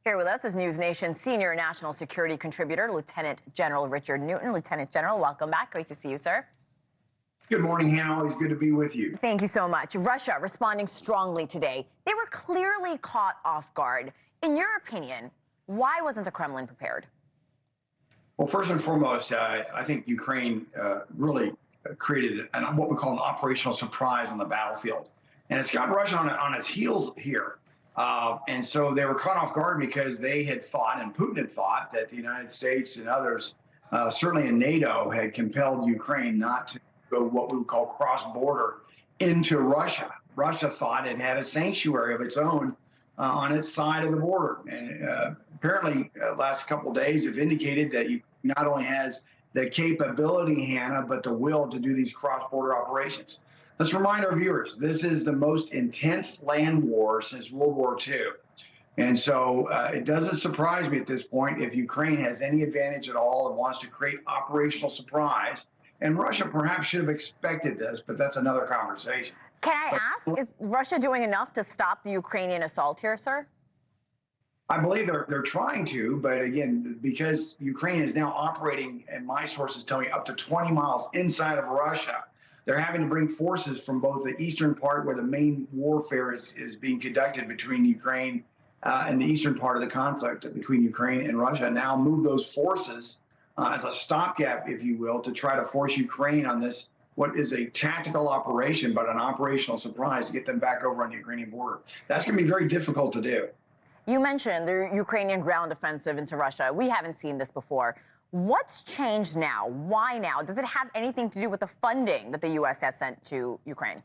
Here with us is News Nation senior national security contributor, Lieutenant General Richard Newton. Lieutenant General, welcome back. Great to see you, sir. Good morning, Hannah. Always good to be with you. Thank you so much. Russia responding strongly today. They were clearly caught off guard. In your opinion, why wasn't the Kremlin prepared? Well, first and foremost, I think Ukraine really created what we call an operational surprise on the battlefield. And it's got Russia on its heels here. And so they were caught off guard because they had thought, and Putin had thought, that the United States and others, certainly in NATO, had compelled Ukraine not to go what we would call cross-border into Russia. Russia thought it had a sanctuary of its own on its side of the border. And apparently, last couple of days have indicated that you not only has the capability, Hannah, but the will to do these cross-border operations. Let's remind our viewers, this is the most intense land war since World War II. And so it doesn't surprise me at this point if Ukraine has any advantage at all and wants to create operational surprise. And Russia perhaps should have expected this, but that's another conversation. Can I ask, is Russia doing enough to stop the Ukrainian assault here, sir? I believe they're trying to, but again, because Ukraine is now operating, and my sources tell me, up to 20 miles inside of Russia, they're having to bring forces from both the eastern part, where the main warfare is being conducted between Ukraine and the eastern part of the conflict between Ukraine and Russia, now move those forces as a stopgap, if you will, to try to force Ukraine on this, what is a tactical operation, but an operational surprise to get them back over on the Ukrainian border. That's going to be very difficult to do. You mentioned the Ukrainian ground offensive into Russia. We haven't seen this before. What's changed now? Why now? Does it have anything to do with the funding that the U.S. has sent to Ukraine?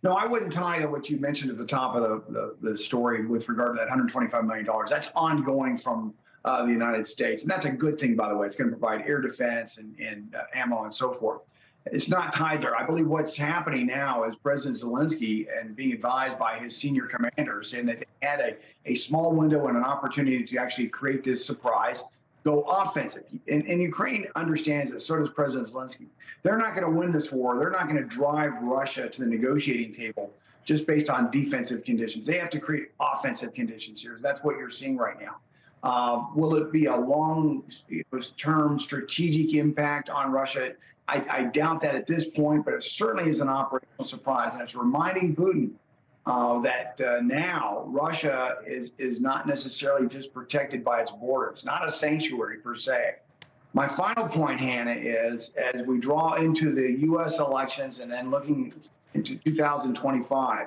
No, I wouldn't tie what you mentioned at the top of the story with regard to that $125 million. That's ongoing from the United States. And that's a good thing, by the way. It's going to provide air defense and ammo and so forth. It's not tied there. I believe what's happening now is President Zelensky, and being advised by his senior commanders, saying that they had a small window and an opportunity to actually create this surprise, go offensive. And Ukraine understands that, so does President Zelensky. They're not going to win this war. They're not going to drive Russia to the negotiating table just based on defensive conditions. They have to create offensive conditions here. That's what you're seeing right now. Will it be a long-term strategic impact on Russia? I doubt that at this point, but it certainly is an operational surprise. And it's reminding Putin that now Russia is not necessarily just protected by its border. It's not a sanctuary per se. My final point, Hannah, is as we draw into the U.S. elections and then looking into 2025,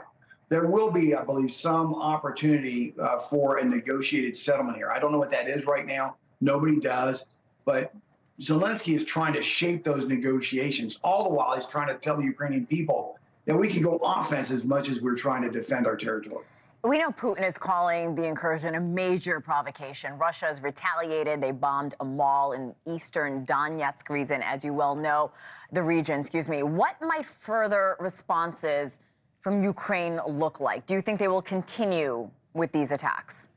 there will be, I believe, some opportunity for a negotiated settlement here. I don't know what that is right now. Nobody does. But Zelensky is trying to shape those negotiations. All the while, he's trying to tell the Ukrainian people that we can go offense as much as we're trying to defend our territory. We know Putin is calling the incursion a major provocation. Russia has retaliated. They bombed a mall in eastern Donetsk region, as you well know, What might further responses from Ukraine look like? Do you think they will continue with these attacks?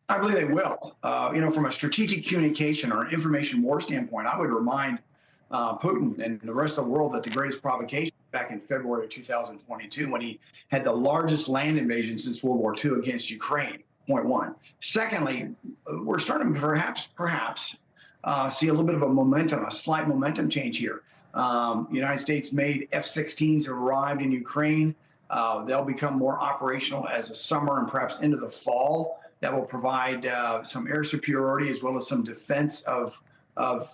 I believe they will. From a strategic communication or an information war standpoint, I would remind Putin and the rest of the world that the greatest provocation back in February of 2022, when he had the largest land invasion since World War II against Ukraine, point one. Secondly, we're starting to perhaps see a little bit of a slight momentum change here. United States made F-16s have arrived in Ukraine. They'll become more operational as the summer and perhaps into the fall. That will provide some air superiority as well as some defense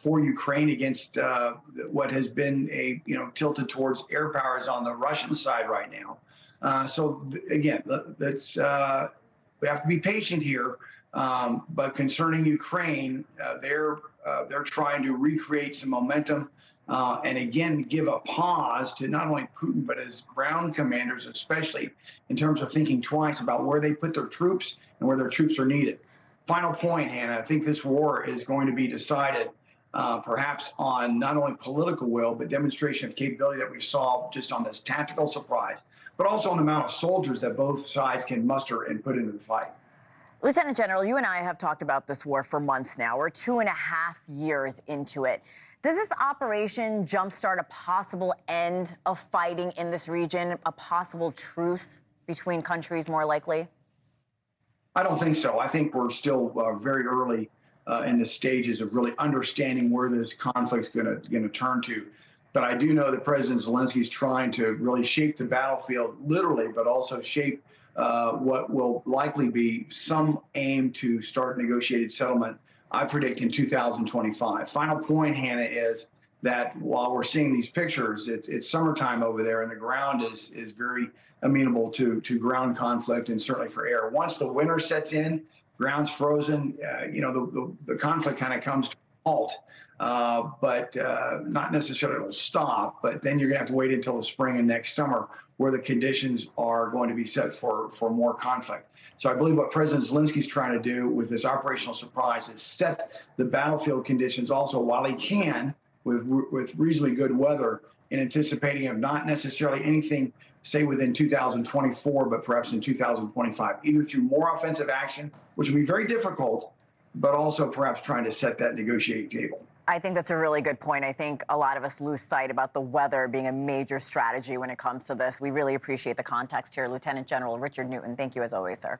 for Ukraine against what has been tilted towards air powers on the Russian side right now. So again, we have to be patient here. But concerning Ukraine, they're trying to recreate some momentum and again give a pause to not only Putin but his ground commanders, especially in terms of thinking twice about where they put their troops and where their troops are needed. Final point, Hannah, I think this war is going to be decided perhaps on not only political will, but demonstration of capability that we saw just on this tactical surprise, but also on the amount of soldiers that both sides can muster and put into the fight. Lieutenant General, you and I have talked about this war for months now. We're 2.5 years into it. Does this operation jumpstart a possible end of fighting in this region, a possible truce between countries more likely? I don't think so. I think we're still very early in the stages of really understanding where this conflict's going to turn to. But I do know that President Zelensky is trying to really shape the battlefield, literally, but also shape what will likely be some aim to start negotiated settlement. I predict in 2025. Final point, Hannah, is that while we're seeing these pictures, it's summertime over there, and the ground is very amenable to ground conflict and certainly for air. Once the winter sets in, ground's frozen, the conflict kind of comes to a halt, but not necessarily it'll stop. But then you're going to have to wait until the spring and next summer where the conditions are going to be set for more conflict. So I believe what President Zelensky is trying to do with this operational surprise is set the battlefield conditions also while he can with reasonably good weather, in anticipating of not necessarily anything, say, within 2024, but perhaps in 2025, either through more offensive action, which will be very difficult, but also perhaps trying to set that negotiating table. I think that's a really good point. I think a lot of us lose sight about the weather being a major strategy when it comes to this. We really appreciate the context here. Lieutenant General Richard Newton, thank you as always, sir.